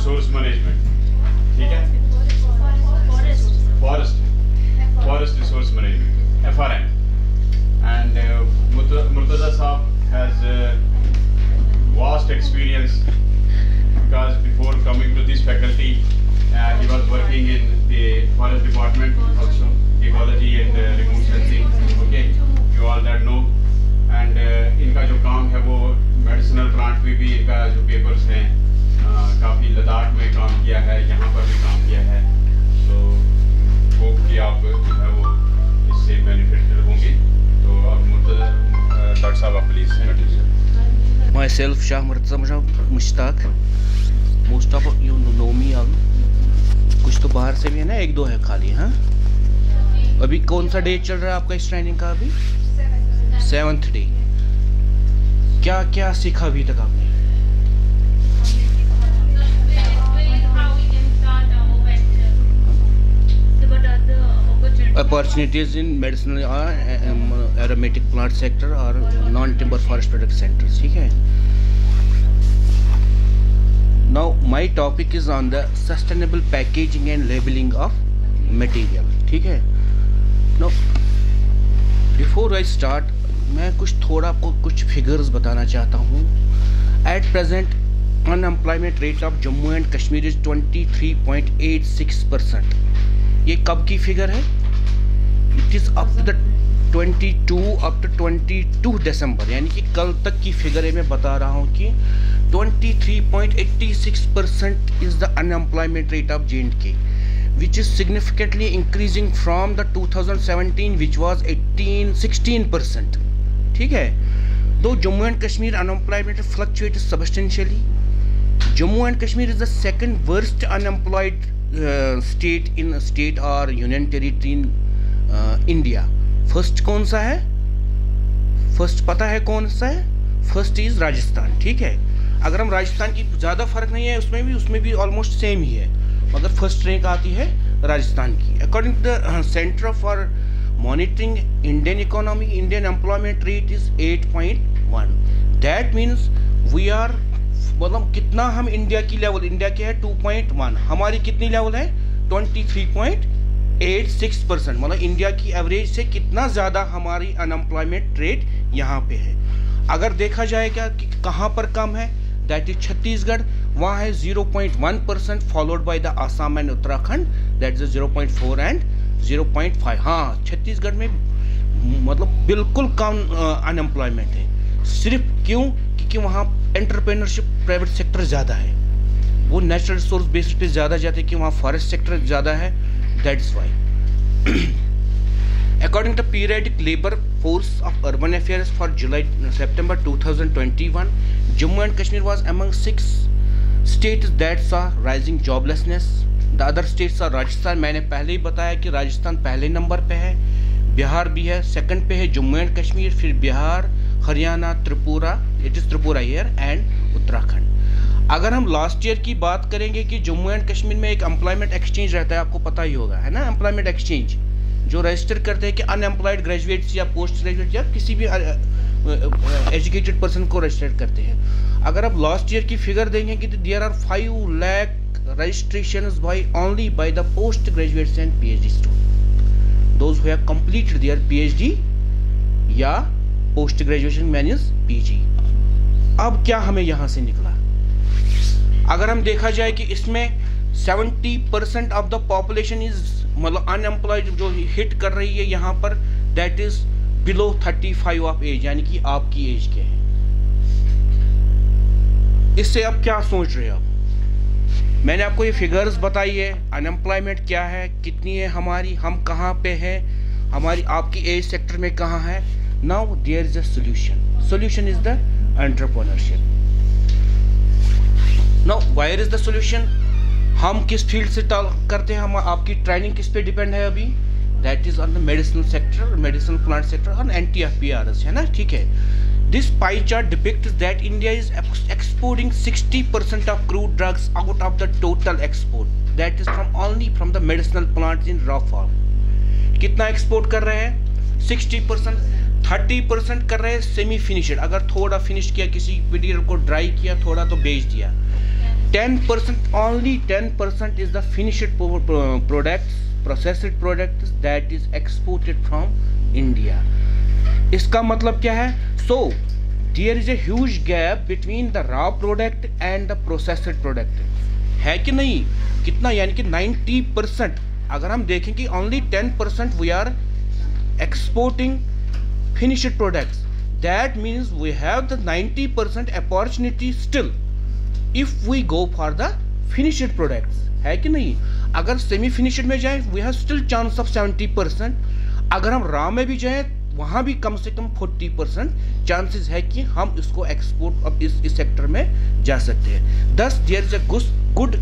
Resource management, ठीक है, forest resource management, FRM, and Murtaza Saab has vast experience because before coming to this faculty he was working in the forest department also, ecology and remote sensing, okay, you all that know, and इनका जो काम है वो medicinal plant में भी इनका जो papers हैं काफ़ी लद्दाख में काम किया है, यहाँ पर भी काम किया है, तो होप कि आप जो है वो इससे बेनिफिटेड होंगे। तो अब मुर्तज़ा डॉक्टर साहब आप please continue. Myself Shah Murtaza Mushtaq, most of you know me all। कुछ तो बाहर से भी है ना, एक दो है खाली। हाँ, अभी कौन सा डे चल रहा है आपका इस ट्रेनिंग का? अभी 7th डे। क्या क्या सीखा अभी तक आपने? Opportunities in medicinal or aromatic plant sector or non-timber forest product sectors, ठीक है। Now my topic is on the sustainable packaging and labeling of material, ठीक है। Now before I start, मैं कुछ थोड़ा आपको कुछ फिगर्स बताना चाहता हूँ। At present unemployment rate of Jammu and Kashmir is 23.86%। ये कब की फिगर है? It is up to the 22 December, यानी कि कल तक की फिगर है। मैं बता रहा हूँ कि 23.86% is the unemployment rate of J&K, which is significantly increasing from the 2017 which was 16%, ठीक है। दो Jammu and Kashmir unemployment fluctuate substantially. Jammu and Kashmir is the second worst unemployed state और union territory in India. First कौन सा है? फर्स्ट पता है कौन सा है? फर्स्ट इज राजस्थान, ठीक है। अगर हम राजस्थान की ज़्यादा फर्क नहीं है, उसमें भी ऑलमोस्ट सेम ही है, मगर फर्स्ट रैंक आती है राजस्थान की। According to the centre for monitoring Indian economy, Indian employment rate is 8.1। That means we are, मतलब कितना हम इंडिया की लेवल, इंडिया के है 2.1, हमारी कितनी लेवल है 23.86%, मतलब इंडिया की एवरेज से कितना ज़्यादा हमारी अनएम्प्लॉयमेंट रेट यहाँ पे है। अगर देखा जाए क्या कि कहाँ पर कम है, दैट इज छत्तीसगढ़, वहाँ है 0.1%, followed by the Assam and Uttarakhand, that is 0.4 and 0.5। हाँ, छत्तीसगढ़ में मतलब बिल्कुल कम अनएम्प्लॉयमेंट है। सिर्फ क्यों? क्योंकि वहाँ एंटरप्रेन्योरशिप प्राइवेट सेक्टर ज़्यादा है, वो नेचुरल रिसोर्स बेसिस पे ज़्यादा जाते हैं कि वहाँ फॉरेस्ट सेक्टर ज़्यादा है, that's why. According to periodic labour force of urban affairs for July-September 2021, Jammu and Kashmir was among 6 states that saw rising joblessness. The other states are Rajasthan, मैंने पहले ही बताया कि राजस्थान पहले नंबर पे है, बिहार भी है, सेकंड पे है जम्मू एंड कश्मीर, फिर Bihar, Haryana, Tripura, it is Tripura here, and Uttarakhand. अगर हम लास्ट ईयर की बात करेंगे कि जम्मू एंड कश्मीर में एक एम्प्लॉयमेंट एक्सचेंज रहता है, आपको पता ही होगा, है ना, एम्प्लॉयमेंट एक्सचेंज जो रजिस्टर करते हैं कि अनएम्प्लॉयड ग्रेजुएट्स या पोस्ट ग्रेजुएट या किसी भी एजुकेटेड पर्सन को रजिस्टर करते हैं। अगर आप लास्ट ईयर की फिगर देंगे कि there are 5 lakh registrations only by the post graduates and PhD students, those who have completed their PhD या post graduation means PG। अब क्या हमें यहाँ से निकला? अगर हम देखा जाए कि इसमें 70% ऑफ द पॉपुलेशन इज, मतलब अनएम्प्लॉयड जो हिट कर रही है यहाँ पर, that is below 35 of age, यानी कि आपकी एज क्या है। इससे अब क्या सोच रहे हो आप? मैंने आपको ये फिगर्स बताई है, अनएम्प्लॉयमेंट क्या है, कितनी है हमारी, हम कहाँ पे हैं, हमारी आपकी एज सेक्टर में कहाँ है। Now there is a solution is the entrepreneurship. Now where is the solution? हम किस फील्ड से करते हैं, हम आपकी ट्रेनिंग किस पे डिपेंड है अभी? That is on the medicinal sector, medicinal plant sector और NTFPRS, है ना, ठीक है। This pie chart depicts that India is exporting 60% of crude drugs out of the total export. That is only from the medicinal plants in raw form. कितना export कर रहे हैं? 60%। 30% कर रहे हैं सेमी फिनिश्ड, अगर थोड़ा फिनिश किया, किसी मटीरियल को ड्राई किया, थोड़ा तो बेच दिया। 10%, only 10% is the finished products, processed products that is exported from India. इसका मतलब क्या है? So there is a huge gap between the raw product and the processed product, है कि नहीं? कितना? यानी कि 90%. अगर हम देखें कि only 10% we are exporting finished products, that means we have the 90% opportunity still if we go for the finished products, है कि नहीं? अगर सेमी फिनिश्ड में जाए we have still chance of 70%. अगर हम रॉ में भी जाए वहाँ भी कम से कम 40% चांसेस है कि हम इसको एक्सपोर्ट अब इस सेक्टर में जा सकते हैं. Thus there is a good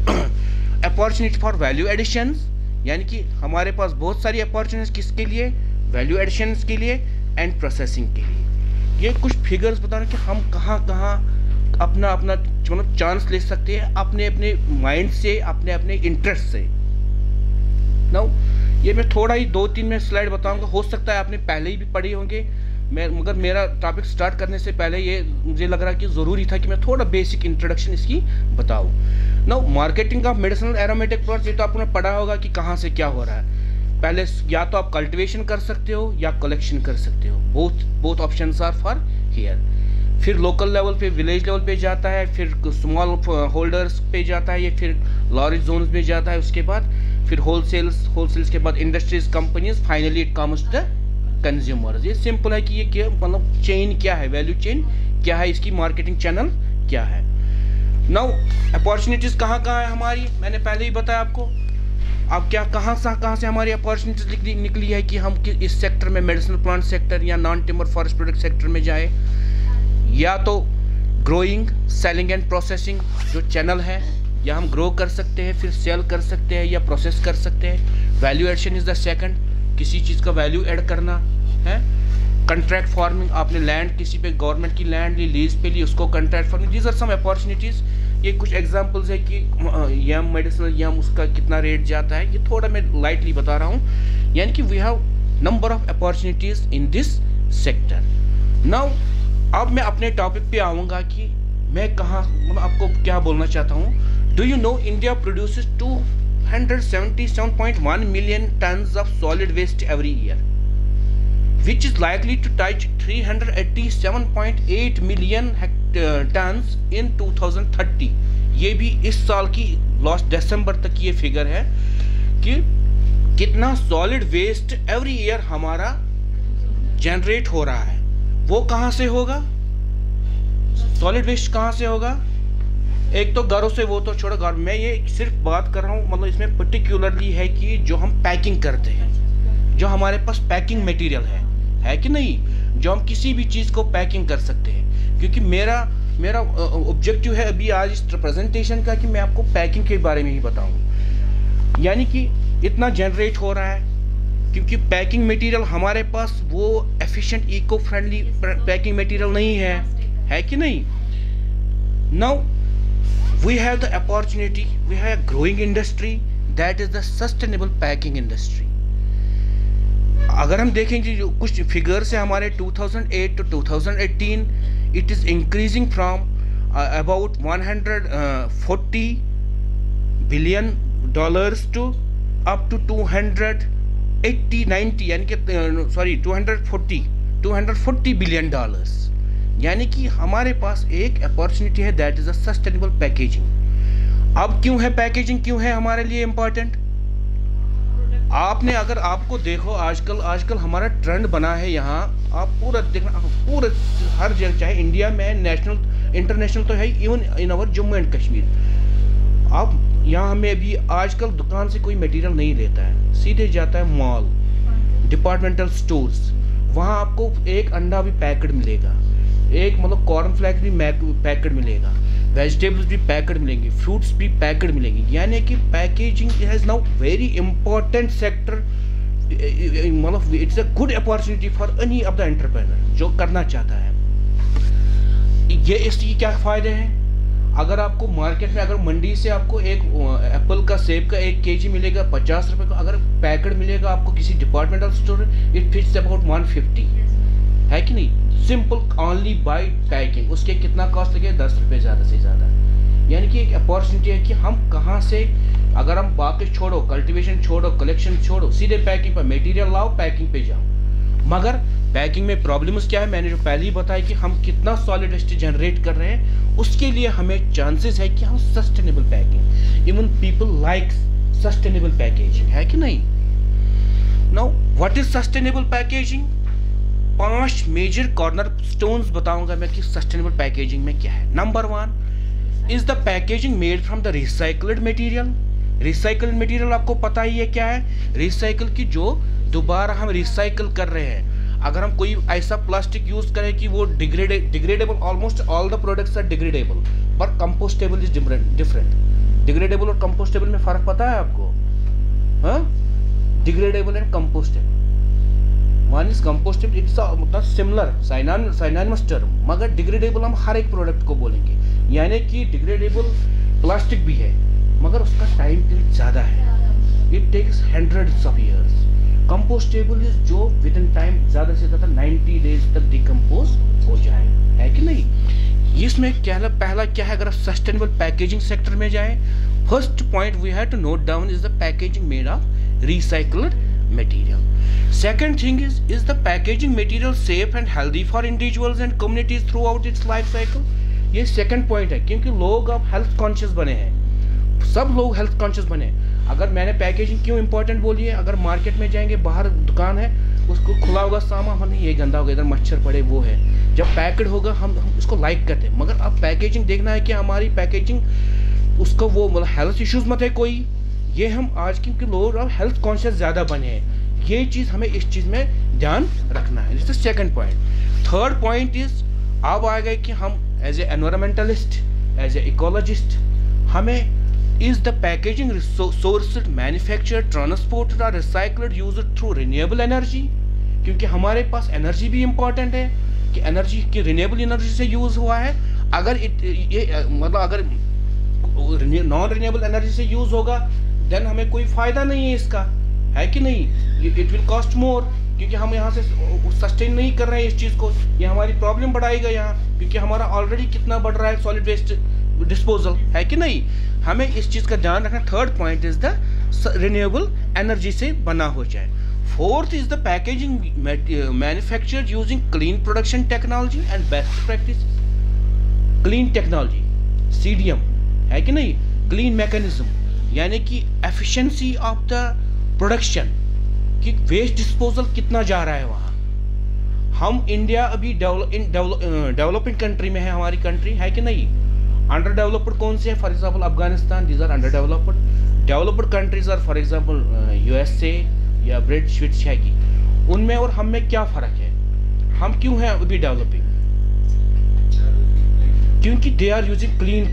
opportunity for value additions, यानी कि हमारे पास बहुत सारी अपॉर्चुनिटीज किसके लिए? वैल्यू एडिशंस के लिए एंड प्रोसेसिंग के लिए. ये कुछ फिगर्स बता रहे हैं कि हम कहाँ अपना मतलब चांस ले सकते हैं अपने माइंड से, अपने इंटरेस्ट से. नाउ ये मैं थोड़ा ही 2-3 में स्लाइड बताऊंगा. हो सकता है आपने पहले ही भी पढ़ी होंगे, मगर मेरा टॉपिक स्टार्ट करने से पहले ये मुझे लग रहा कि ज़रूरी था कि मैं थोड़ा बेसिक इंट्रोडक्शन इसकी बताऊँ. Now marketing of medicinal aromatic plants, ये तो आपने पढ़ा होगा कि कहाँ से क्या हो रहा है. पहले या तो आप कल्टीवेशन कर सकते हो या कलेक्शन कर सकते हो. Both options are for here. फिर लोकल लेवल पे, विलेज लेवल पे जाता है, फिर स्मॉल होल्डर्स पे जाता है, ये फिर लार्ज जोन्स में जाता है. उसके बाद फिर होलसेल्स के बाद industries, companies, finally it comes to consumers. ये सिंपल है कि ये क्या मतलब चेन क्या है, वैल्यू चेन क्या है, इसकी मार्केटिंग चैनल क्या है. नाउ अपॉर्चुनिटीज कहाँ है हमारी, मैंने पहले ही बताया आपको. अब क्या कहाँ से हमारी अपॉर्चुनिटीज निकली है कि हम इस सेक्टर में, मेडिसिनल प्लांट सेक्टर या non timber forest product sector में जाए, या तो ग्रोइंग, सेलिंग एंड प्रोसेसिंग जो चैनल है, या हम ग्रो कर सकते हैं फिर सेल कर सकते हैं या प्रोसेस कर सकते हैं. Value addition is the second, किसी चीज़ का वैल्यू ऐड करना है. कंट्रैक्ट फार्मिंग, आपने लैंड किसी पे गवर्नमेंट की लैंड ली, लीज पे ली, उसको contract farming. These are some opportunities. ये कुछ एग्जांपल्स है कि यम मेडिसिनल यम उसका कितना रेट जाता है. ये थोड़ा मैं लाइटली बता रहा हूँ, यानी कि we have number of opportunities in this sector. Now अब मैं अपने टॉपिक पे आऊँगा कि मैं कहाँ मतलब आपको क्या बोलना चाहता हूँ. Do you know India produces 277.1 million tons of solid waste every year, which is likely to touch 387.8 million tons in 2030. ये भी इस साल की लास्ट दिसंबर तक ये फिगर है कि कितना सॉलिड वेस्ट एवरी ईयर हमारा जनरेट हो रहा है. वो कहाँ से होगा? सॉलिड वेस्ट कहाँ से होगा? एक तो घरों से, वो तो छोड़ो घर. मैं ये सिर्फ बात कर रहा हूँ, मतलब इसमें पर्टिकुलरली है कि जो हम पैकिंग करते हैं, जो हमारे पास पैकिंग मटेरियल है कि नहीं, जो हम किसी भी चीज़ को पैकिंग कर सकते हैं. क्योंकि मेरा ऑब्जेक्टिव है अभी आज इस प्रेजेंटेशन का कि मैं आपको पैकिंग के बारे में ही बताऊँ. यानी कि इतना जनरेट हो रहा है क्योंकि पैकिंग मटेरियल हमारे पास वो efficient, eco friendly packing material नहीं है कि नहीं. Now we have the opportunity, we have a growing industry, that is the sustainable packing industry. अगर हम देखेंगे जो कुछ फिगर्स है हमारे 2008 to 2018, it is increasing from about 140 billion dollars to up to 280-90 यानी कि 240 billion dollars. यानी कि हमारे पास एक अपॉर्चुनिटी है, that is a sustainable packaging. अब क्यों है पैकेजिंग, क्यों है हमारे लिए इम्पोर्टेंट? आपने अगर आपको देखो आजकल हमारा ट्रेंड बना है यहाँ, आप पूरा देखना, पूरा हर जगह, चाहे इंडिया में, नेशनल इंटरनेशनल तो है, even in our Jammu and Kashmir. आप यहाँ में भी आजकल दुकान से कोई मटेरियल नहीं लेता है, सीधे जाता है मॉल, डिपार्टमेंटल स्टोर्स. वहाँ आपको एक अंडा भी पैकेट मिलेगा, एक मतलब कॉर्नफ्लेक्स भी पैकेट मिलेगा, वेजिटेबल्स भी पैकेट मिलेंगे, फ्रूट्स भी पैकेट मिलेंगे. यानी कि packaging has now very important sector. मतलब it's a good opportunity for any of the entrepreneur जो करना चाहता है. ये इसकी क्या फ़ायदे हैं? अगर आपको मार्केट में, अगर मंडी से आपको एक एप्पल का, सेब का 1 kg मिलेगा 50 रुपये का, अगर पैकेट मिलेगा आपको किसी departmental store, it fits about 150, है कि नहीं. Simple only by packing. उसके कितना कॉस्ट लगे? 10 रुपये ज़्यादा से ज़्यादा. यानी कि एक अपॉर्चुनिटी है कि हम कहाँ से, अगर हम बाकी छोड़ो, कल्टीवेशन छोड़ो, कलेक्शन छोड़ो, सीधे पैकिंग पर मटेरियल लाओ, पैकिंग पे जाओ। मगर पैकिंग में प्रॉब्लम्स क्या है, मैंने जो पहले ही बताया कि हम कितना सॉलिड वेस्ट जनरेट कर रहे हैं, उसके लिए हमें चांसेस है कि हम sustainable packing, even people like sustainable packaging, है कि नहीं। Now what is sustainable packaging? 5 major corner stones बताऊंगा मैं कि सस्टेनेबल पैकेजिंग में क्या है। Number 1 is the packaging made from the recycled material. Recycled material आपको पता ही है क्या है, रिसाइकल की जो दोबारा हम रिसाइकल कर रहे हैं। अगर हम कोई ऐसा प्लास्टिक यूज करें कि वो degradable, almost all the products are degradable, but compostable is different. Degradable और कंपोस्टेबल में फर्क पता है आपको? हाँ, degradable and compostable, one is compostable, it's मतलब सिमिलर साइनोनिमस टर्म, मगर डिग्रेडेबल हम हर एक प्रोडक्ट को बोलेंगे। यानी कि डिग्रेडेबल प्लास्टिक भी है मगर उसका टाइम पीरियड ज़्यादा है, it takes hundreds of years. Compostable is जो विद इन टाइम ज़्यादा से ज़्यादा 90 डेज तक डिकम्पोज हो जाए, है कि नहीं। इसमें पहला क्या है, अगर आप सस्टेनेबल पैकेजिंग सेक्टर में जाएं, first point we have to note down is the packaging made of recycled material. Second thing is the packaging material safe and healthy for individuals and communities throughout its life cycle. ये second point है, क्योंकि लोग अब health conscious बने हैं, सब लोग health conscious बने। अगर मैंने पैकेजिंग क्यों इंपॉर्टेंट बोली है, अगर मार्केट में जाएंगे, बाहर दुकान है, उसको खुला होगा सामान, नहीं ये गंदा होगा, इधर मच्छर पड़े, वो है। जब पैकेड होगा हम उसको लाइक करते हैं, मगर अब पैकेजिंग देखना है कि हमारी पैकेजिंग उसको वो मतलब हेल्थ इश्यूज मत है कोई, ये हम आज क्योंकि लोग अब हेल्थ कॉन्शियस ज़्यादा बने हैं, ये चीज़ हमें इस चीज़ में ध्यान रखना है। This is second point. Third point is अब आ गए कि हम as a environmentalist, as a ecologist, हमें is the packaging sourced, manufactured, transported or recycled used through renewable energy? क्योंकि हमारे पास एनर्जी भी इम्पोर्टेंट है कि एनर्जी की रिन्यूएबल एनर्जी से यूज हुआ है। अगर ये मतलब अगर नॉन रिन्यूएबल एनर्जी से यूज होगा देन हमें कोई फायदा नहीं है इसका, है कि नहीं। इट विल कॉस्ट मोर, क्योंकि हम यहाँ से सस्टेन नहीं कर रहे हैं इस चीज़ को, ये हमारी प्रॉब्लम बढ़ाएगा यहाँ, क्योंकि हमारा ऑलरेडी कितना बढ़ रहा है सॉलिड वेस्ट डिस्पोजल, है कि नहीं। हमें इस चीज़ का ध्यान रखना। Third point is the renewable energy से बना हो जाए। Fourth is the packaging manufactured using clean production technology and best practice. Clean technology, CDM, है कि नहीं, क्लीन मैकेनिज्म, यानी कि एफिशिएंसी ऑफ द प्रोडक्शन, कि वेस्ट डिस्पोजल कितना जा रहा है वहाँ। हम इंडिया अभी डेवलपिंग कंट्री में है, हमारी कंट्री, है कि नहीं। अंडर डेवलप्ड कौन से है, for example Afghanistan, these are underdeveloped. Developed countries are for example USA या स्विट्स है कि उनमें और हम में क्या फ़र्क है, हम क्यों हैं अभी डेवलपिंग? क्योंकि they are using clean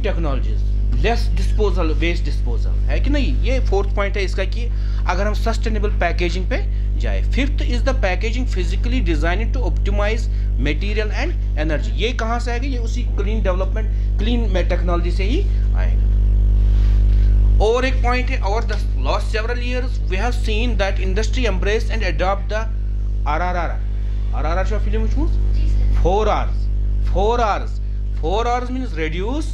technologies, less disposal, waste disposal, है कि नहीं। ये फोर्थ पॉइंट है इसका कि अगर हम सस्टेनेबल पैकेजिंग पे जाए। Fifth is the packaging physically designed to optimise material and energy. ये कहाँ से आएगा, ये उसी क्लीन टेक्नोलॉजी से ही आएगा। और एक पॉइंट है, और the last several years we have seen that industry embrace and adopt the RRR show film which means 4 hours means reduce,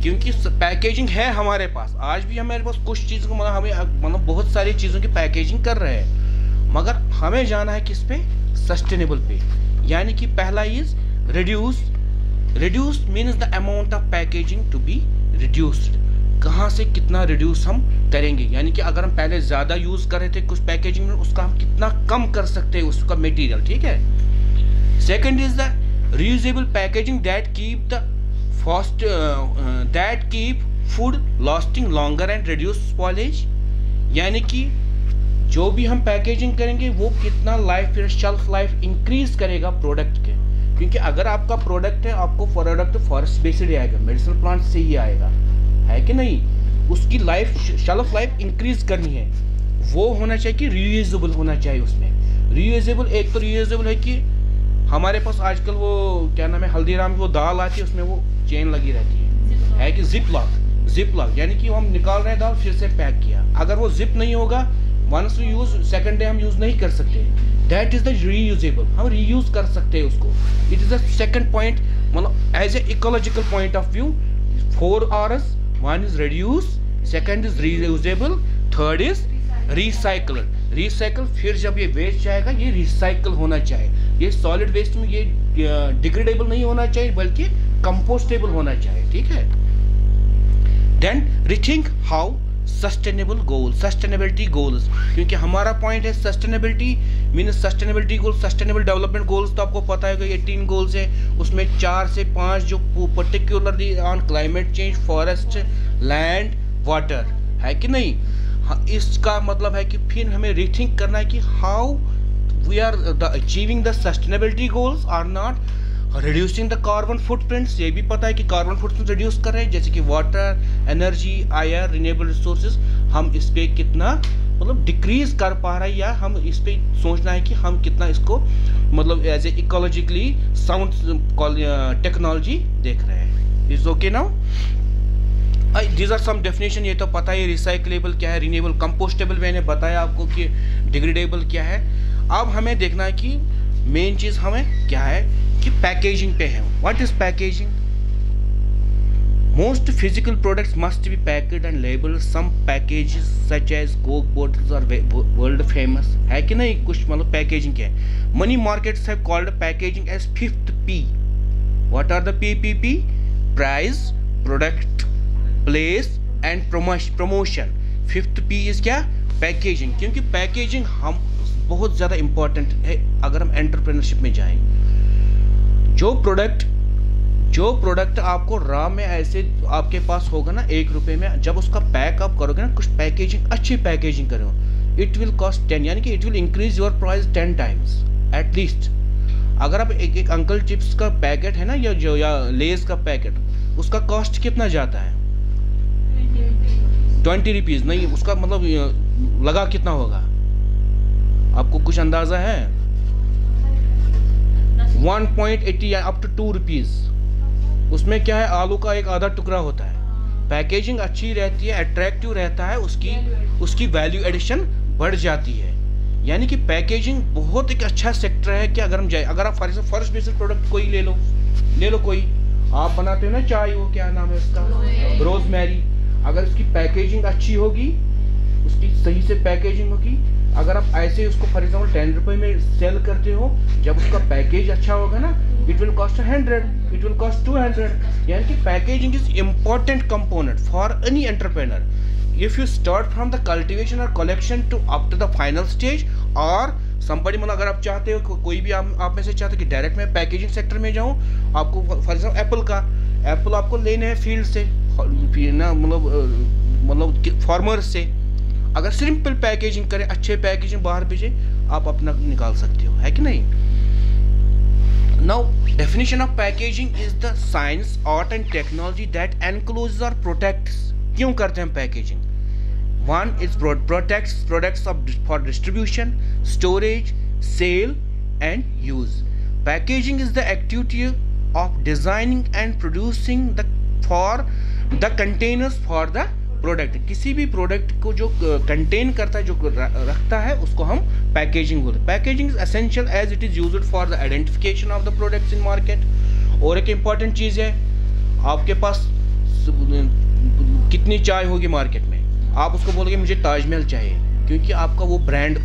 क्योंकि पैकेजिंग है हमारे पास, आज भी हमारे पास कुछ चीज़ों को मतलब हमें मतलब बहुत सारी चीज़ों की पैकेजिंग कर रहे हैं, मगर हमें जाना है किस पे, सस्टेनेबल पे। यानी कि पहला is reduce means the amount of packaging to be reduced, कहाँ से कितना रिड्यूस हम करेंगे, यानी कि अगर हम पहले ज़्यादा यूज़ कर रहे थे कुछ पैकेजिंग में, उसका हम कितना कम कर सकते हैं उसका मटेरियल, ठीक है। Second is the reusable packaging that keep food lasting longer and reduce spoilage, यानी कि जो भी हम पैकेजिंग करेंगे वो कितना शेल्फ लाइफ इंक्रीज करेगा प्रोडक्ट के, क्योंकि अगर आपका प्रोडक्ट है, आपको प्रोडक्ट फॉरेस्ट बेस्ड आएगा, मेडिसिनल प्लांट से ही आएगा, है कि नहीं। उसकी शेल्फ लाइफ इंक्रीज करनी है, वो होना चाहिए कि रीयूजेबल होना चाहिए उसमें। रीयूजेबल, एक तो रीयूजेबल है कि हमारे पास आजकल वो क्या नाम है, हल्दीराम की वो दाल आती है, उसमें वो चेन लगी रहती है कि जिप लॉक, यानी कि हम निकाल रहे हैं दाल, फिर से पैक किया, अगर वो जिप नहीं होगा, once we use, second day हम यूज नहीं कर सकते। दैट इज द रीयूजेबल, हम रीयूज कर सकते हैं उसको। It is the second point मतलब as a ecological point of view 4 R's, 1 is reduce, 2nd is reusable, 3rd is recycle. Recycle, फिर जब ये वेस्ट जाएगा ये रिसाइकल होना चाहिए, ये सॉलिड वेस्ट में ये डिग्रेडेबल नहीं होना चाहिए बल्कि कंपोस्टेबल होना चाहिए, ठीक है। Then rethink how sustainable goal, sustainability goals, क्योंकि हमारा पॉइंट है sustainability mean sustainability goal, sustainable development goals तो आपको पता है कि 18 गोल्स है, उसमें 4 से 5 जो particularly on climate change, forest, land, water है कि नहीं। हाँ, इसका मतलब है कि फिर हमें रीथिंक करना है कि how we are achieving the sustainability goals are not reducing the carbon footprints. ये भी पता है कि कार्बन फुटप्रिंट रिड्यूस कर रहे हैं, जैसे कि water, energy, air, renewable resources, हम इस पे कितना मतलब डिक्रीज कर पा रहे हैं, या हम इस पे सोचना है कि हम कितना इसको मतलब as a ecologically sound technology देख रहे हैं। Is okay now, these are some definition. ये तो पता है रिसाइकलेबल क्या है, रिन्यूएबल, कंपोस्टेबल मैंने बताया आपको कि डिग्रेडेबल क्या है। अब हमें देखना है कि मेन चीज हमें क्या है कि पैकेजिंग पे है। What is packaging? Most physical products must be packed and labelled. Some packages such as Coke bottles are world famous, है कि नहीं। कुछ मतलब पैकेजिंग क्या है। Money markets have called packaging as 5th P। What are the PPP? Price, product, place and promotion. 5th P is क्या? Packaging. क्योंकि packaging हम बहुत ज़्यादा इंपॉर्टेंट है अगर हम एंटरप्रेन्योरशिप में जाएं। जो प्रोडक्ट आपको रॉ में ऐसे आपके पास होगा ना 1 रुपये में, जब उसका पैक आप करोगे ना, कुछ पैकेजिंग, अच्छी पैकेजिंग करो, इट विल कॉस्ट 10, यानी कि it will increase your price 10 times at least. अगर आप एक अंकल चिप्स का पैकेट है ना, या लेस का पैकेट, उसका कॉस्ट कितना जाता है? 20 rupees। नहीं, उसका मतलब लगा कितना होगा आपको कुछ अंदाजा है? 1.80 या अप टू 2 rupees। उसमें क्या है, आलू का एक आधा टुकड़ा होता है। पैकेजिंग अच्छी रहती है, अट्रैक्टिव रहता है, उसकी वैल्यू एडिशन बढ़ जाती है। यानी कि पैकेजिंग बहुत एक अच्छा सेक्टर है कि अगर हम जाए, अगर आप फर्स्ट बेसिक प्रोडक्ट कोई ले लो कोई, आप बनाते हो ना चाय, वो क्या नाम है उसका, रोजमेरी। अगर उसकी पैकेजिंग अच्छी होगी, उसकी सही से पैकेजिंग होगी, अगर आप ऐसे उसको फॉर एग्जाम्पल 10 रुपये में सेल करते हो, जब उसका पैकेज अच्छा होगा ना, it will cost 100, it will cost 200। यानी कि packaging is important component for any entrepreneur. If you start from the cultivation और collection to up to the final stage, और somebody, मतलब अगर आप चाहते हो, कोई भी आप में से चाहते हो कि डायरेक्ट मैं पैकेजिंग सेक्टर में जाऊँ, आपको फॉर एग्जाम्पल एप्पल आपको लेने हैं फील्ड से ना, मतलब फार्मर से। अगर सिंपल पैकेजिंग करें, अच्छे पैकेजिंग बाहर भेजें, आप अपना निकाल सकते हो, है कि नहीं। Now definition of packaging is the science, art and technology that encloses और प्रोटेक्ट्स। क्यों करते हैं packaging? 1 is protects products for distribution, storage, sale and use. Packaging is the activity of designing and producing the containers for the product. किसी भी product को जो contain करता है, जो रखता है, उसको हम पैकेजिंग बोलते हैं। Packaging is essential as it is used for the identification of the products in market. और एक इम्पॉर्टेंट चीज़ है, आपके पास कितनी चाय होगी मार्केट में, आप उसको बोलोगे मुझे ताजमहल चाहिए, क्योंकि आपका वो ब्रांड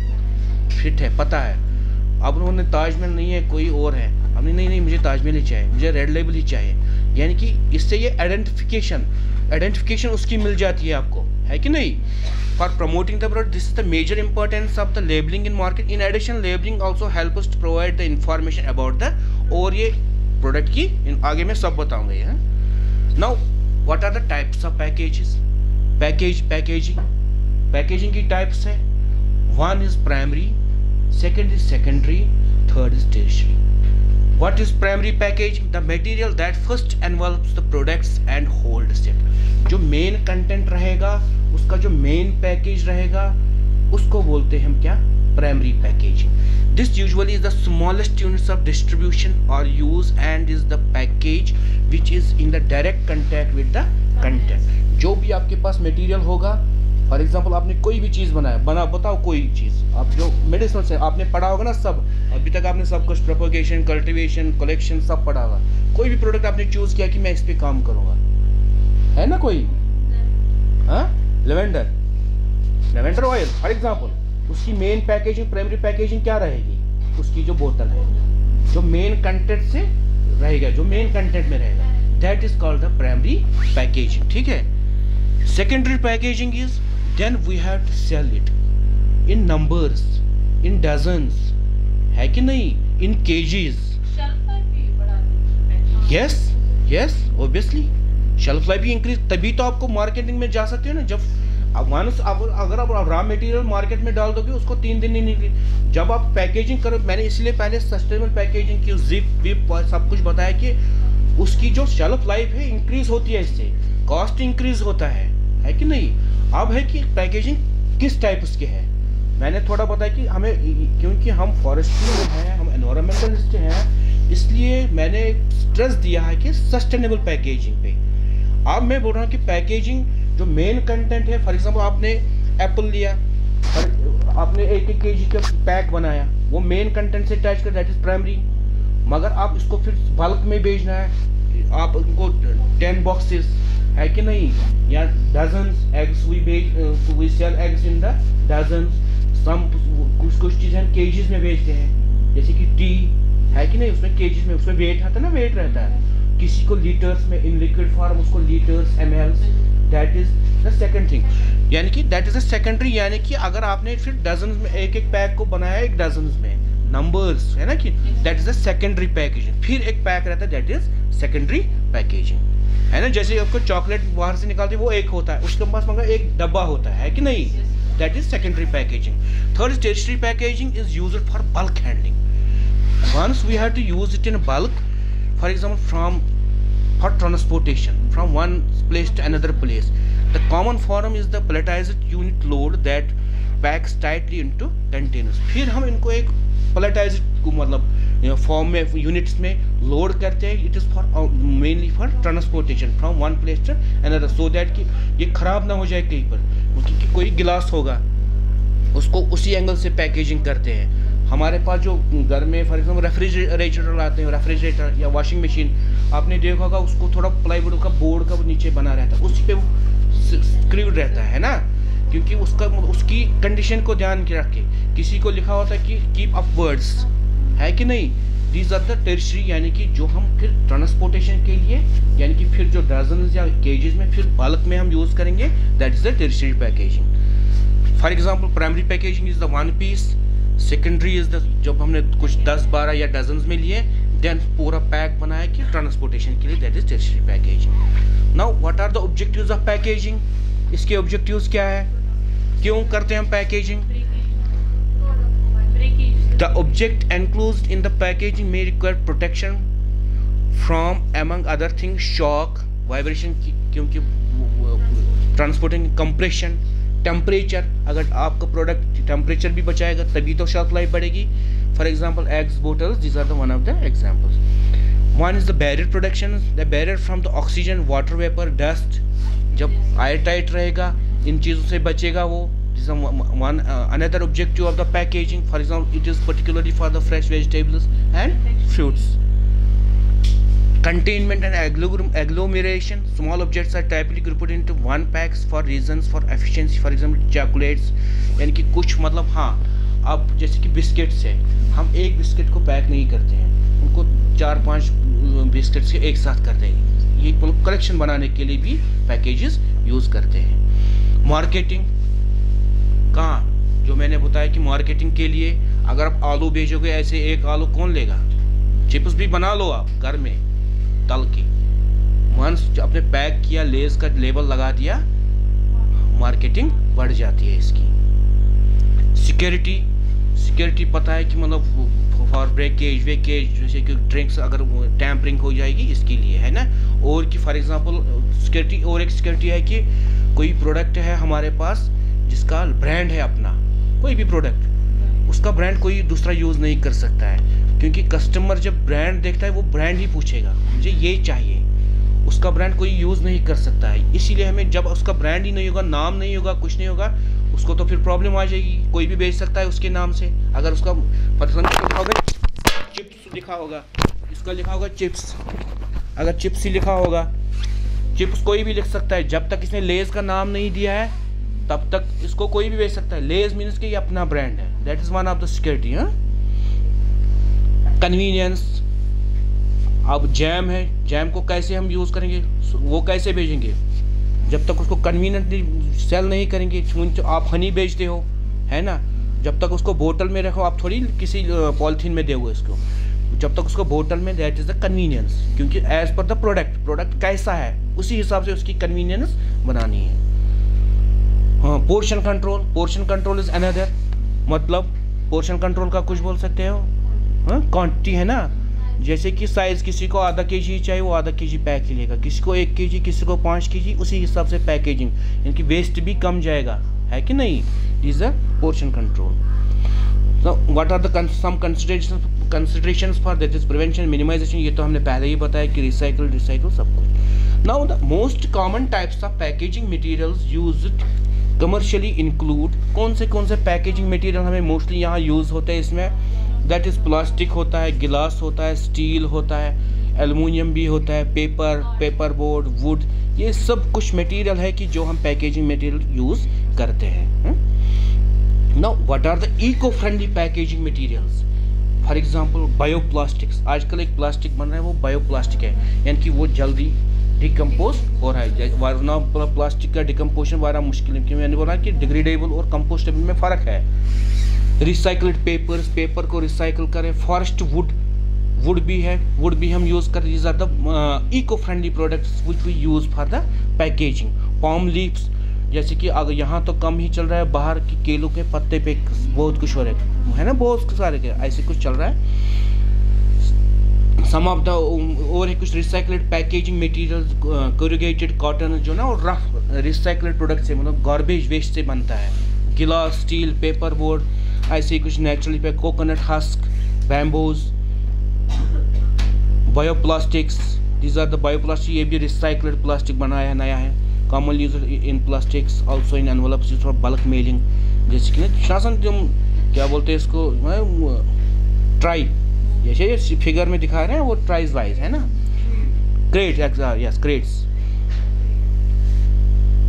फिट है, पता है। अब उन्होंने ताजमहल नहीं है, कोई और है, हमने नहीं मुझे ताजमहल ही चाहिए, मुझे रेड लेबल ही चाहिए। यानी कि इससे ये आइडेंटिफिकेशन उसकी मिल जाती है आपको, है कि नहीं। For promoting the product, this is the major importance of the labelling in market. In addition labelling also help us to provide the information about the, और ये प्रोडक्ट की आगे मैं सब बताऊंगा ये। Now what are the types of packages? Packaging की types है। 1 is primary, 2nd is secondary, 3rd is tertiary. What is primary packaging? The material that first envelops the products and holds it. जो main content रहेगा, उसका जो main package रहेगा, उसको बोलते हैं हम क्या? Primary packaging. This usually is the smallest units of distribution or use and is the package which is in the direct contact with the content. जो भी आपके पास मटेरियल होगा, फॉर एग्जांपल आपने कोई भी चीज़ बताओ कोई चीज़, आप जो मेडिसिन से आपने पढ़ा होगा ना सब, अभी तक आपने सब कुछ प्रोपोगेशन, कल्टीवेशन, कलेक्शन सब पढ़ा होगा। कोई भी प्रोडक्ट आपने चूज़ किया कि मैं इस पे काम करूँगा, है ना कोई? हाँ, लेवेंडर ऑयल फॉर एग्जांपल, उसकी मेन पैकेजिंग, प्राइमरी पैकेजिंग क्या रहेगी? उसकी जो बोतल है, जो मेन कंटेंट से रहेगा, जो मेन कंटेंट में रहेगा, that is called the primary packaging. ठीक है। Secondary packaging is then we have to sell it in numbers, in dozens, है कि नहीं, in KGs. Yes obviously shelf life भी इंक्रीज, तभी तो आपको मार्केटिंग में जा सकते हो ना। जब अगर आप रॉ मटेरियल मार्केट में डाल दोगे उसको 3 दिन नहीं निकले। जब आप पैकेजिंग करो, मैंने इसलिए पहले सस्टेनेबल पैकेजिंग की, जिप विप सब कुछ बताया कि उसकी जो शेल्फ लाइफ है इंक्रीज होती है, इससे कॉस्ट इंक्रीज होता है कि नहीं। अब है कि पैकेजिंग किस टाइप उसके है, मैंने थोड़ा बताया कि हमें, क्योंकि हम फॉरेस्ट्री में हैं, हम एनवायरमेंटलिस्ट हैं, इसलिए मैंने स्ट्रेस दिया है कि सस्टेनेबल पैकेजिंग पे। अब मैं बोल रहा हूँ कि पैकेजिंग जो मेन कंटेंट है, फॉर एग्जांपल आपने एप्पल लिया और आपने 1 kg का पैक बनाया, वो मेन कंटेंट से अटैच कर, दैट इज प्राइमरी। मगर आप इसको फिर बल्क में बेचना है, आप उनको 10 बॉक्सेस, है कि नहीं, या dozens eggs, we sell eggs in the dozens. Some कुछ चीज़ें हम केजीज में बेचते हैं, जैसे कि टी, है कि नहीं, उसमें केजीज में, उसमें वेट आता है ना, वेट रहता है। किसी को लीटर्स में, इन लिक्विड फॉर्म उसको litres, mls, that is the second thing, यानी कि दैट इज अ सेकेंडरी। यानी कि अगर आपने फिर डजन्स में एक पैक को बनाया, एक डजन्स में नंबर्स, है ना, कि that is the secondary packaging. फिर एक पैक रहता है, दैट इज सेकेंडरी पैकेजिंग, है ना। जैसे आपको चॉकलेट बाहर से निकालते वो एक होता है, उसके पास मगर एक डब्बा होता है कि नहीं, that is secondary packaging. Third is tertiary packaging, is used for bulk handling. Once we have to use it in bulk, for example for transportation from one place to another place. The common form is the palletized unit load that packs tightly into containers. फिर हम इनको एक palletized को मतलब form में, units में load करते हैं। It is for mainly for transportation from one place to another, so that कि ये ख़राब ना हो जाए कहीं पर, क्योंकि कोई गिलास होगा उसको उसी एंगल से पैकेजिंग करते हैं। हमारे पास जो घर में फॉर एग्जाम्पल रेफ्रिजरेटर आते हैं, रेफ्रिजरेटर या वॉशिंग मशीन, आपने देखा होगा उसको थोड़ा प्लाईवुड का बोर्ड का नीचे बना रहता है, उसी पे वो स्क्रूड रहता है ना, क्योंकि उसकी कंडीशन को ध्यान के रख के किसी को लिखा होता है कि कीप अपवर्ड्स, है कि नहीं। दीज आर द टर्शियरी, यानी कि जो हम फिर ट्रांसपोर्टेशन के लिए, यानी कि फिर जो डजन या केजेस में फिर बल्क में हम यूज़ करेंगे, that is the tertiary packaging. For example primary packaging is the one piece, secondary is the जब हमने कुछ 10-12 या डजन्स में लिए, देन पूरा पैक बनाया कि ट्रांसपोर्टेशन के लिए, that is tertiary packaging. Now what are the objectives of packaging, इसके ऑब्जेक्टिव्स क्या है, क्यों करते हैं हम packaging? The object enclosed in the packaging may require protection from among other thing shock, vibration, क्योंकि ट्रांसपोर्टिंग, कंप्रेशन, टेम्परेचर, अगर आपका प्रोडक्ट टेम्परेचर भी बचाएगा तभी तो शेल्फ लाइफ बढ़ेगी। For example eggs bottles, this are the one of the examples. One is the barrier protection, the barrier from the oxygen, water vapour, dust. जब air tight रहेगा, इन चीज़ों से बचेगा वो। One another objective of the packaging, for example it is particularly for the fresh vegetables and fruits. Containment and agglomeration. Small objects are typically grouped into one packs for reasons for efficiency. For example, chocolates, यानी कि कुछ मतलब, हाँ, अब जैसे कि biscuits है, हम एक बिस्किट को पैक नहीं करते हैं, उनको 4-5 बिस्किट्स के एक साथ करते हैं। ये कलेक्शन बनाने के लिए भी पैकेजेस यूज़ करते हैं। मार्केटिंग कहाँ, जो मैंने बताया कि मार्केटिंग के लिए अगर आप आलू बेचोगे, ऐसे एक आलू कौन लेगा? चिप्स भी बना लो आप घर में तल के, वंस आपने पैक किया, लेस का लेबल लगा दिया, मार्केटिंग बढ़ जाती है इसकी। सिक्योरिटी पता है कि मतलब फॉर ब्रेकेज वेकेज, जैसे कि ड्रिंक्स अगर टैम्परिंग हो जाएगी, इसके लिए, है ना। और कि फॉर एग्जांपल सिक्योरिटी, और एक सिक्योरिटी है कि कोई प्रोडक्ट है हमारे पास जिसका ब्रांड है अपना, कोई भी प्रोडक्ट, उसका ब्रांड कोई दूसरा यूज़ नहीं कर सकता है, क्योंकि कस्टमर जब ब्रांड देखता है वो ब्रांड ही पूछेगा, मुझे ये चाहिए। उसका ब्रांड कोई यूज़ नहीं कर सकता है। इसीलिए हमें जब उसका ब्रांड ही नहीं होगा, नाम नहीं होगा, कुछ नहीं होगा, उसको तो फिर प्रॉब्लम आ जाएगी। कोई भी बेच सकता है उसके नाम से। अगर उसका पसंद लिखा होगा चिप्स लिखा होगा, इसका लिखा होगा चिप्स, अगर चिप्स ही लिखा होगा, चिप्स कोई भी लिख सकता है। जब तक इसने लेज़ का नाम नहीं दिया है तब तक इसको कोई भी बेच सकता है। लेज़ मीन्स कि ये अपना ब्रांड है। That is one of the security. Convenience. अब जैम है, जैम को कैसे हम यूज़ करेंगे, वो कैसे भेजेंगे? जब तक उसको कन्वीनियंटली सेल नहीं करेंगे। आप हनी बेचते हो, है ना, जब तक उसको बोतल में रखो, आप थोड़ी किसी पॉलिथीन में दोगे इसको, जब तक उसको बोतल में, दैट इज़ द कन्वीनियंस। क्योंकि एज पर द प्रोडक्ट कैसा है उसी हिसाब से उसकी कन्वीनियंस बनानी है। हाँ, पोर्शन कंट्रोल इज अनदर। मतलब पोर्शन कंट्रोल का कुछ बोल सकते हो, हाँ, क्वांटिटी है ना। जैसे कि साइज़, किसी को आधा केजी चाहिए वो आधा केजी पैक ही लेगा, किसी को 1 केजी, किसी को 5 केजी, उसी हिसाब से पैकेजिंग, यानी कि वेस्ट भी कम जाएगा, है कि नहीं। Is a portion control. So what are the some considerations for that is prevention, minimization? ये तो हमने पहले ही बताया कि रिसाइकल सब कुछ। Now the most common types of packaging materials used commercially include, कौन से पैकेजिंग मटेरियल हमें मोस्टली यहाँ यूज़ होते हैं इसमें? दैट इज़ प्लास्टिक होता है, गिलास होता है, स्टील होता है, एल्युमिनियम भी होता है, पेपर बोर्ड, वुड, ये सब कुछ मटेरियल है कि जो हम पैकेजिंग मटेरियल यूज़ करते हैं। Now what are the eco-friendly packaging materials? For example bioplastics. आजकल एक प्लास्टिक बन रहा है वो बायोप्लास्टिक है, यानी कि वो जल्दी डिकम्पोज हो रहा है। वरना प्लास्टिक का डिकम्पोजिशन बड़ा मुश्किल है, क्योंकि मैंने बोला कि डिग्रेडेबल और कंपोस्टेबल में फ़र्क है। रिसाइक्ल्ड पेपर को रिसाइकल करें। फॉरेस्ट वुड भी है, वुड भी हम यूज़ करते हैं। These are the eco friendly products which we use for the packaging. Palm leaves, जैसे कि अगर यहाँ तो कम ही चल रहा है, बाहर की केलों के पत्ते पे बहुत कुछ हो रहा है ना, बहुत सारे के ऐसे कुछ चल रहा है। सम ऑफ द और है कुछ रिसाइक्ल्ड पैकेजिंग मटेरियल्स, कोरुगेटेड कॉटन जो ना, और रफ रिसाइक्ल्ड प्रोडक्ट से, मतलब गार्बेज वेस्ट से बनता है। गिलास, स्टील, पेपर बोर्ड, ऐसे ही कुछ नेचुरली पे, coconut husk, bamboos, bioplastics. These are the bioplastic, ये भी रिसाइक्ल्ड प्लास्टिक बनाया है, नया है। Common use in plastics, also in envelopes use for bulk mailing. जैसे कि शासन तुम क्या बोलते हैं इसको, ट्राई, जैसे फिगर में दिखा रहे हैं वो ट्राइज वाइज है ना। Crate, yes crates.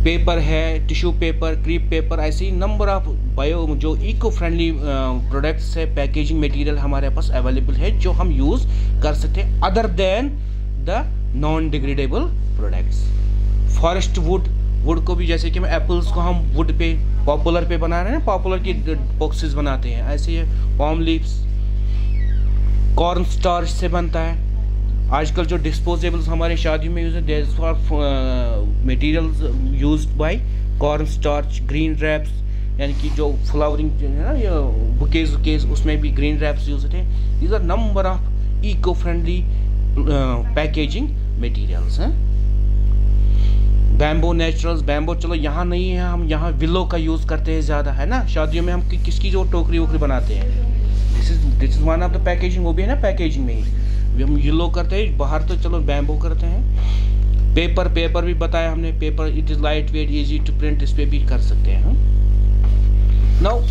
पेपर है, टिश्यू पेपर, क्रीप पेपर, ऐसे ही नंबर ऑफ बायो जो इको फ्रेंडली प्रोडक्ट्स है, पैकेजिंग मटेरियल हमारे पास अवेलेबल है जो हम यूज़ कर सकते हैं other than the non degradable products. Forest would को भी, जैसे कि एप्पल्स को हम वुड पे, पॉपुलर पे बना रहे हैं, पॉपुलर की बॉक्सेस बनाते हैं, ऐसे ही पाम लीव्स, कॉर्न स्टार्च से बनता है। आजकल जो डिस्पोजेबल्स हमारे शादियों में यूज है, therefore materials used by corn starch. Green wraps, यानी कि जो फ्लावरिंग है ना, ये बुकेज उसमें भी ग्रीन रैप्स यूज होते हैं। These are number of eco friendly packaging materials हैं। बैम्बो नेचुरल्स, बैम्बो चलो यहाँ नहीं है, हम यहाँ विलो का यूज़ करते हैं ज़्यादा, है ना। शादियों में हम किसकी जो टोकरी वोकरी बनाते हैं, this is one of the packaging, वो भी है ना पैकेजिंग में ही हम येलो करते हैं। बाहर तो चलो बैम्बो करते हैं। पेपर भी बताया हमने, paper it is light weight, easy to print, इस पर भी कर सकते हैं हम। Now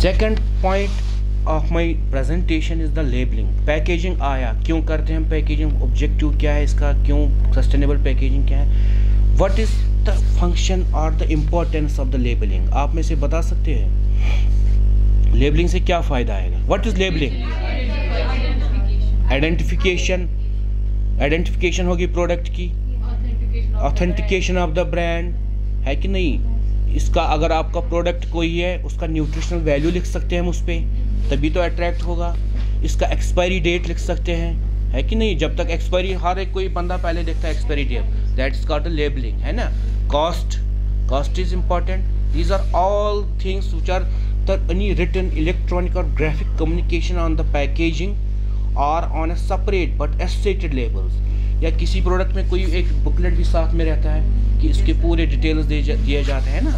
second point of my presentation is the labelling. Packaging आया, क्यों करते हैं हम पैकेजिंग, ऑब्जेक्टिव क्या है इसका, क्यों सस्टेनेबल पैकेजिंग क्या है, व्हाट इज द फंक्शन और the importance of the labelling. आप में से बता सकते हैं लेबलिंग से क्या फ़ायदा आएगा? What is labelling? आइडेंटिफिकेशन होगी प्रोडक्ट की, ऑथेंटिकेशन ऑफ द ब्रांड, है कि नहीं। इसका अगर आपका प्रोडक्ट कोई है, उसका न्यूट्रिशनल वैल्यू लिख सकते हैं हम उस पर, तभी तो अट्रैक्ट होगा। इसका एक्सपायरी डेट लिख सकते हैं, है कि नहीं। जब तक एक्सपायरी, हर एक कोई बंदा पहले देखता है expiry date, that's called labelling, है ना। Cost is important. These are all things which are any written, electronic or graphic communication on the packaging or on a separate but stated labels। या किसी प्रोडक्ट में कोई एक booklet भी साथ में रहता है कि इसके पूरे डिटेल्स दिए जाते हैं ना।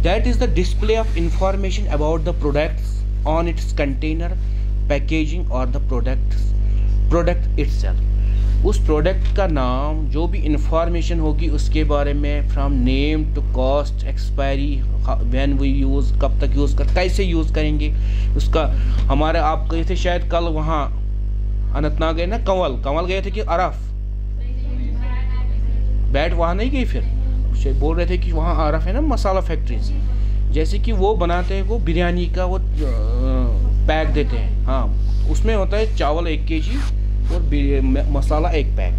That is the display of information about the products on its container, packaging और द प्रोडक्ट इटसेल्फ। उस प्रोडक्ट का नाम, जो भी इंफॉर्मेशन होगी उसके बारे में, from name to cost, expiry, when we use, कब तक यूज़ कर, कैसे यूज़ करेंगे उसका। हमारे आप गए थे शायद कल वहाँ अनंतनाग गए ना, कंवल गए थे कि अरफ, बैट वहाँ नहीं गई, फिर बोल रहे थे कि वहाँ अरफ है ना मसाला फैक्ट्रीज, जैसे कि वो बनाते हैं, वो बिरयानी का वो पैक देते हैं। हाँ, उसमें होता है चावल 1 kg और मसाला 1 पैक,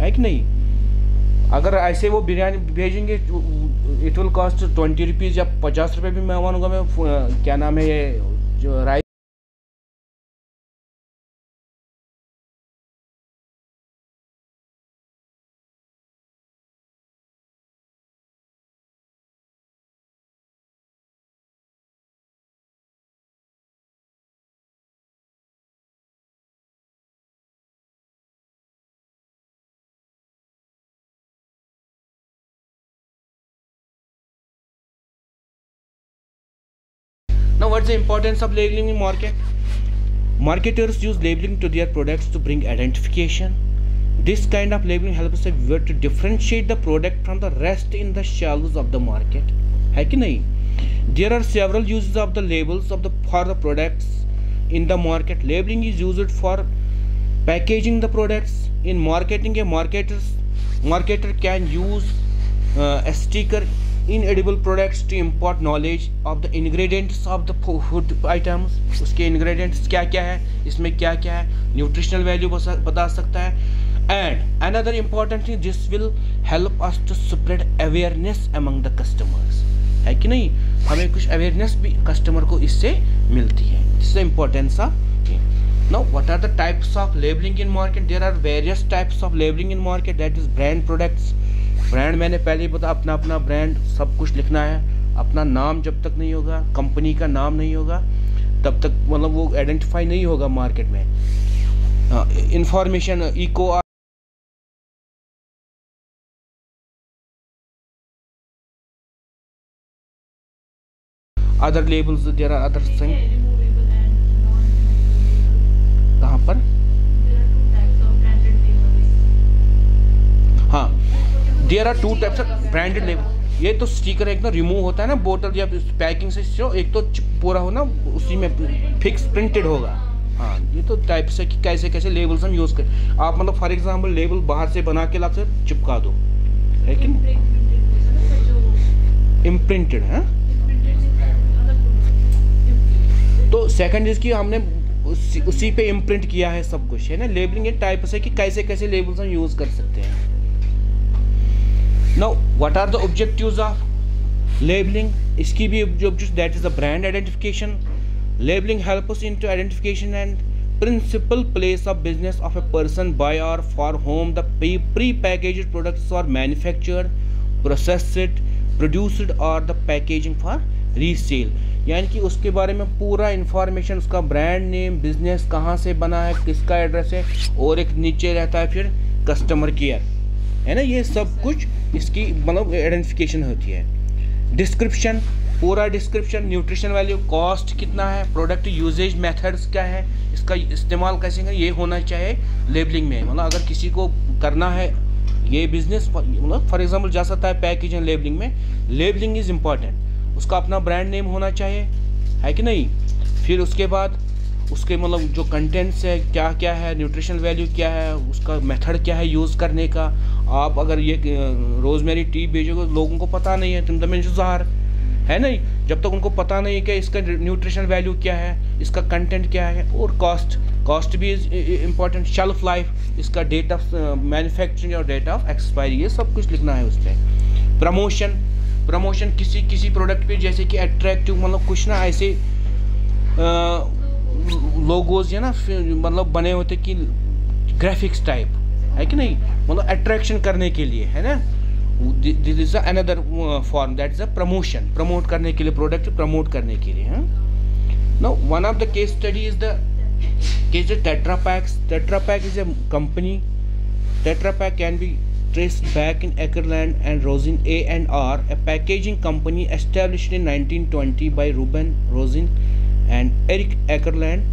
है कि नहीं। अगर ऐसे वो बिरयानी भेजेंगे, इट विल कॉस्ट 20 रुपीज़ या 50 रुपये भी मैं मानूंगा मैं, क्या नाम है ये जो rice. Now, what's the importance of labeling in market? Marketers use labeling to their products to bring identification. This kind of labeling helps a viewer to differentiate the product from the rest in the shelves of the market. है कि नहीं? There are several uses of the labels for the products in the market. Labeling is used for packaging the products. In marketing, a marketer can use a sticker in edible products to impart knowledge of the ingredients of the food items. उसके ingredients क्या क्या है, इसमें क्या क्या है, nutritional value बता सकता है. And another important thing, this will help us to spread awareness among the customers. है कि नहीं, हमें कुछ awareness भी customer को इससे मिलती है. This is the importance of. Now, what are the types of labeling in market? There are various types of labeling in market. That is brand products. Brand मैंने पहले ही बता, अपना ब्रांड सब कुछ लिखना है. अपना नाम जब तक नहीं होगा, कंपनी का नाम नहीं होगा, तब तक मतलब वो आइडेंटिफाई नहीं होगा मार्केट में. Information, eco, other labels, there are other thing. कहाँ पर? हाँ, there are 2 types of branded label. ये तो स्टिकर एक ना रिमूव होता है ना बोतल या पैकिंग से, एक तो पूरा हो ना उसी में फिक्स प्रिंटेड होगा. हाँ, ये तो टाइप से कि कैसे कैसे लेबल्स हम यूज़ करें. आप मतलब फॉर एग्जांपल लेबल बाहर से बना के ला कर चिपका दो, है कि इम्प्रिंटेड है. तो सेकंड इसकी हमने उसी पे इम्प्रिंट किया है सब कुछ, है ना. लेबलिंग एक टाइप से कि कैसे कैसे लेबल्स हम यूज़ कर सकते हैं. Now, what are the objectives of labeling? इसकी भी objectives, that is the brand identification. Labeling helps us into identification and principal place of business of a person by or for whom the pre-packaged products are manufactured, processed, produced or the packaging for resale. यानी कि उसके बारे में पूरा information, उसका brand name, business कहाँ से बना है, किसका एड्रेस है, और एक नीचे रहता है फिर कस्टमर केयर, है ना. ये सब कुछ इसकी मतलब आइडेंटिफिकेशन होती है. डिस्क्रिप्शन, पूरा डिस्क्रिप्शन, न्यूट्रिशन वैल्यू, कॉस्ट कितना है, प्रोडक्ट यूजेज मेथड्स क्या है, इसका इस्तेमाल कैसे करें, ये होना चाहिए लेबलिंग में. मतलब अगर किसी को करना है ये बिजनेस, मतलब फॉर एग्जांपल जा सकता है पैकेजिंग लेबलिंग में. Labelling is important. उसका अपना ब्रांड नेम होना चाहिए, है कि नहीं. फिर उसके बाद उसके मतलब जो कंटेंट्स है क्या क्या है, न्यूट्रिशनल वैल्यू क्या है, उसका मेथड क्या है यूज़ करने का. आप अगर ये रोज़मेरी टी भेजोगे, लोगों को पता नहीं है, तुम तो में ज़ाहर है नहीं, जब तक उनको पता नहीं है कि इसका न्यूट्रिशनल वैल्यू क्या है, इसका कंटेंट क्या है. और कॉस्ट भी इम्पॉर्टेंट. शेल्फ लाइफ, इसका डेट ऑफ मैन्युफैक्चरिंग और डेट ऑफ एक्सपायरी, ये सब कुछ लिखना है उस पर. प्रमोशन किसी प्रोडक्ट पे, जैसे कि अट्रैक्टिव, मतलब कुछ ना ऐसे लोगोज है ना, मतलब बने होते कि ग्राफिक्स टाइप, है कि नहीं, मतलब अट्रैक्शन करने के लिए, है ना. This is another form, that is a promotion, promote करने के लिए, प्रोडक्ट प्रमोट करने के लिए. Now one of the case study is the case tetra PACS. Tetra pack is a company. Tetra pack can be traced back in Ackerland and Rosin A&R, a packaging company established in 1920 by Ruben Rosin and Erik Ackerland.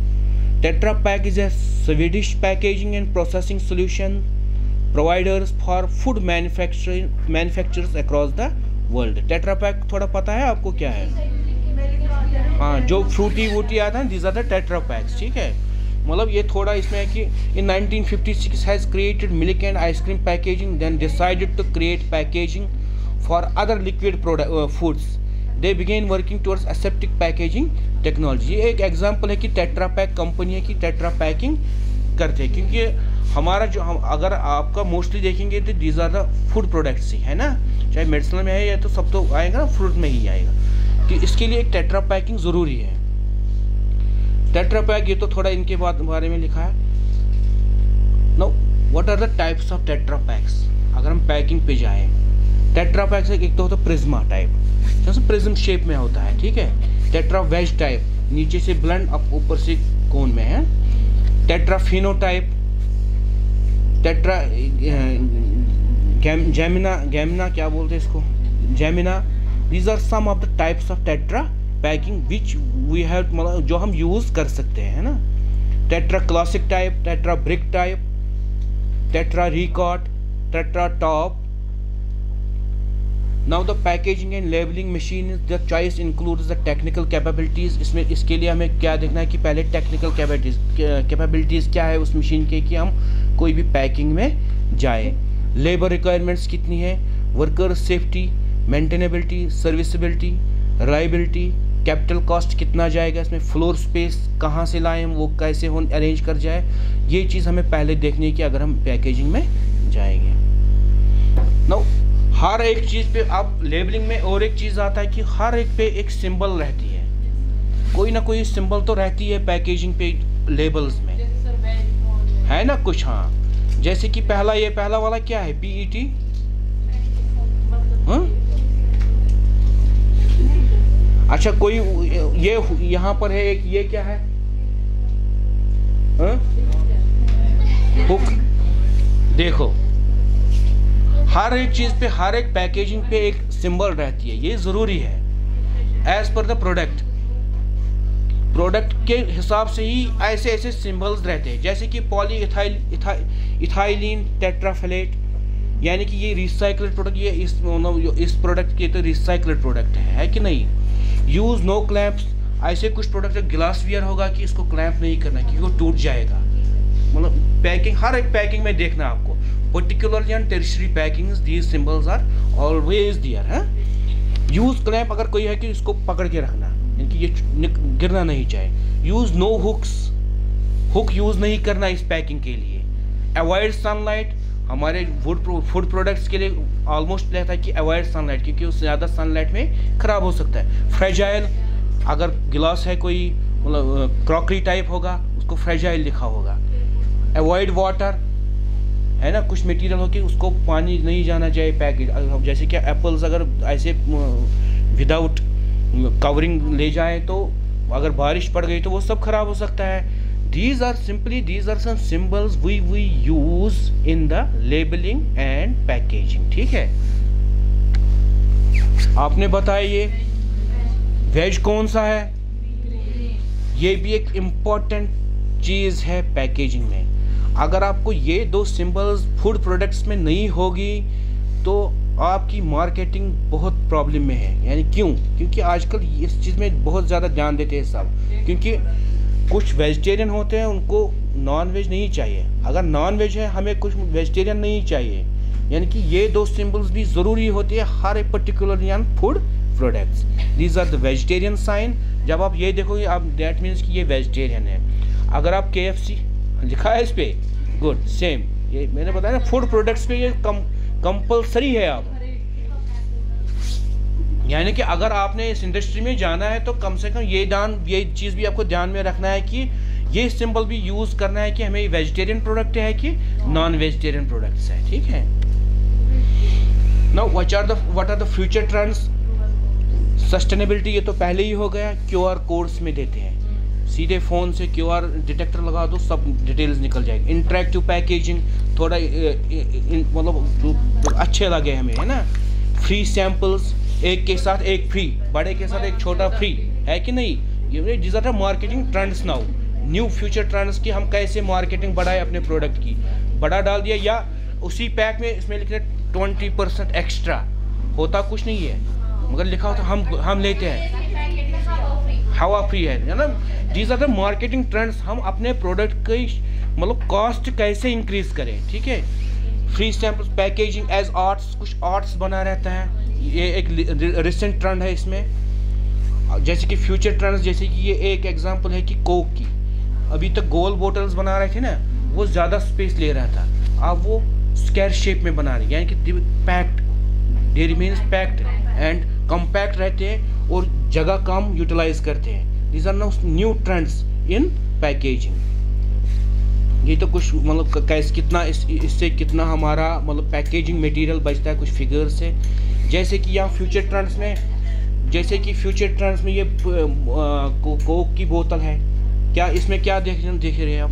Tetra Pak is a Swedish packaging and processing solution providers for food manufacturers across the world. Tetra pack थोड़ा पता है आपको क्या है? हाँ, जो Frooti वूटी आता है, these are the tetra packs, ठीक है। मतलब ये थोड़ा इसमें है कि in 1956 has created milk and ice cream packaging, then decided to create packaging for other liquid foods. They began working towards aseptic packaging technology. ये एक एग्जांपल है कि टेट्रा पैक कंपनी है कि टेट्रा पैकिंग करते हैं, क्योंकि हमारा जो हम अगर आपका मोस्टली देखेंगे तो these are the food products ही है ना, चाहे मेडिसिन में है या तो सब तो आएगा ना, फ्रूट में ही आएगा, कि इसके लिए एक टेट्रा पैकिंग ज़रूरी है। टेट्रा पैक ये तो थोड़ा इनके बारे में लिखा है। Now what are the types of tetra packs? अगर हम पैकिंग पे जाएं, टेट्रा पैक्स एक तो होता है प्रिज्मा टाइप, जैसे प्रिज्म शेप में होता है, ठीक है। टेट्रा वेज टाइप, नीचे से ब्लेंड अप ऊपर से कोन में है। टेट्रा फिनोटाइप, टेट्रा गैमिना क्या बोलते हैं इसको, जैमिना। These are some of the types of Tetra packing which we have, मतलब जो हम यूज़ कर सकते हैं ना। Tetra classic type, Tetra brick type, Tetra record, Tetra top. Now the packaging and labelling machine, the choice includes the technical capabilities. इसमें इसके लिए हमें क्या देखना है कि पहले टेक्निकल कैपेबिलिटीज़ क्या है उस मशीन के, कि हम कोई भी पैकिंग में जाए। लेबर रिक्वायरमेंट्स कितनी है, worker safety, maintainability, serviceability, reliability, capital cost कितना जाएगा इसमें, फ्लोर स्पेस कहाँ से लाएं हम, वो कैसे हो अरेंज कर जाए, ये चीज़ हमें पहले देखनी है कि अगर हम पैकेजिंग में जाएंगे। नाउ हर एक चीज़ पे आप लेबलिंग में और एक चीज़ आता है कि हर एक पे एक सिंबल रहती है, कोई ना कोई सिंबल तो रहती है पैकेजिंग पे, लेबल्स में है ना कुछ। हाँ, जैसे कि पहला वाला क्या है, PET। हाँ, अच्छा, कोई ये यहाँ पर है एक, ये क्या है, हुक। देखो हर एक चीज़ पे, हर एक पैकेजिंग पे एक सिंबल रहती है, ये ज़रूरी है एज पर द प्रोडक्ट के हिसाब से ही ऐसे ऐसे सिंबल्स रहते हैं। जैसे कि पॉली इथाइलिन टेट्राफेलेट, यानी कि ये रिसाइकल्ड प्रोडक्ट, ये इस प्रोडक्ट के तो रिसाइकल्ड प्रोडक्ट है कि नहीं। यूज़ नो क्लैंप्स, ऐसे कुछ प्रोडक्ट ग्लास वियर होगा कि इसको क्लैंप नहीं करना क्योंकि वो टूट जाएगा। मतलब पैकिंग, हर एक पैकिंग में देखना आपको, particularly on tertiary packings these symbols are always there है। यूज़ क्लैंप अगर कोई है कि इसको पकड़ के रखना, यानी कि ये गिरना नहीं चाहिए। Use no hooks, hook use नहीं करना इस पैकिंग के लिए। अवॉइड सनलाइट, हमारे फूड प्रोडक्ट्स के लिए ऑलमोस्ट रहता है कि अवॉइड सनलाइट, क्योंकि उससे ज़्यादा सनलाइट में ख़राब हो सकता है। फ्रेजाइल, अगर गिलास है कोई मतलब क्रॉकरी टाइप होगा उसको फ्रेजाइल लिखा होगा। अवॉइड वाटर, है ना, कुछ मटेरियल हो कि उसको पानी नहीं जाना चाहिए पैकेट, जैसे कि एप्पल्स अगर ऐसे विदाउट कवरिंग ले जाएं तो अगर बारिश पड़ गई तो वो सब खराब हो सकता है। These are some symbols we use in the labeling and packaging, ठीक है। आपने बताया ये वेज कौन सा है, ये भी एक इम्पोर्टेंट चीज़ है पैकेजिंग में। अगर आपको ये दो सिंबल्स फूड प्रोडक्ट्स में नहीं होगी तो आपकी मार्केटिंग बहुत प्रॉब्लम में है। यानी क्यों? क्योंकि आजकल इस चीज़ में बहुत ज़्यादा ध्यान देते हैं सब, क्योंकि कुछ वेजिटेरियन होते हैं उनको नॉन वेज नहीं चाहिए, अगर नॉन वेज है हमें कुछ वेजिटेरियन नहीं चाहिए। यानी कि ये दो सिंबल्स भी ज़रूरी होती है हर एक particular on food products. These are the vegetarian sign, जब आप ये देखोगे आप दैट मीन्स कि ये वेजिटेरियन है। अगर आप KFC लिखा है इस पर, गुड, सेम, ये मैंने बताया ना फूड प्रोडक्ट्स पे ये कंपलसरी है। आप यानी कि अगर आपने इस इंडस्ट्री में जाना है तो कम से कम ये चीज़ भी आपको ध्यान में रखना है कि ये सिंबल भी यूज़ करना है कि हमें वेजिटेरियन प्रोडक्ट है कि नॉन वेजिटेरियन प्रोडक्ट्स है, ठीक है। Now what are the future trends. Sustainability, ये तो पहले ही हो गया, QR कोड्स में देते हैं, सीधे फ़ोन से QR डिटेक्टर लगा दो सब डिटेल्स निकल जाएगी। इंटरेक्टिव पैकेजिंग, थोड़ा मतलब अच्छे लगे हमें, है ना। फ्री सैम्पल्स, एक के साथ एक फ्री, बड़े के साथ एक छोटा फ्री, है कि नहीं। ये this are the marketing trends now, new future trends की हम कैसे मार्केटिंग बढ़ाए अपने प्रोडक्ट की, बड़ा डाल दिया, या उसी पैक में इसमें लिख रहे 20% एक्स्ट्रा, होता कुछ नहीं है मगर लिखा होता हम लेते हैं, हवा फ्री है ना। These are the marketing trends. हम अपने प्रोडक्ट की मतलब कॉस्ट कैसे इंक्रीज करें, ठीक है। Free samples, packaging as arts, कुछ आर्ट्स बना रहता है, ये एक रिसेंट ट्रेंड है इसमें। जैसे कि फ्यूचर ट्रेंड्स, जैसे कि ये एक एग्जांपल है कि कोक की, अभी तक गोल बोटल्स बना रहे थे ना, वो ज़्यादा स्पेस ले रहा था, अब वो स्क्वायर शेप में बना रहे, यानी कि packed, they remains packed and compact रहते हैं और जगह कम यूटिलाइज करते हैं। These are new trends in packaging. ये तो कुछ मतलब कैसे कितना इससे कितना हमारा मतलब पैकेजिंग मटेरियल बचता है, कुछ फिगर्स है। जैसे कि यहाँ फ्यूचर ट्रेंड्स में, जैसे कि फ्यूचर ट्रेंड्स में ये कोक की बोतल है, क्या इसमें क्या देख रहे हैं आप,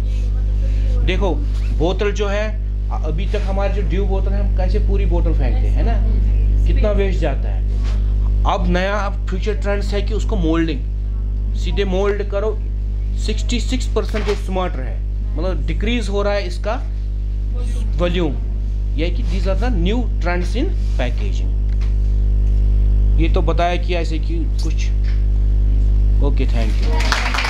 देखो बोतल जो है, अभी तक हमारी जो ड्यू बोतल है हम कैसे पूरी बोतल फेंकते हैं ना, कितना वेस्ट जाता है। अब नया फ्यूचर ट्रेंड्स है कि उसको मोल्डिंग, सीधे मोल्ड करो, 66% स्मार्टर है, मतलब डिक्रीज हो रहा है इसका वॉल्यूम। यह कि these are the new trends in packaging. ये तो बताया कि ऐसे कि कुछ। Okay, thank you.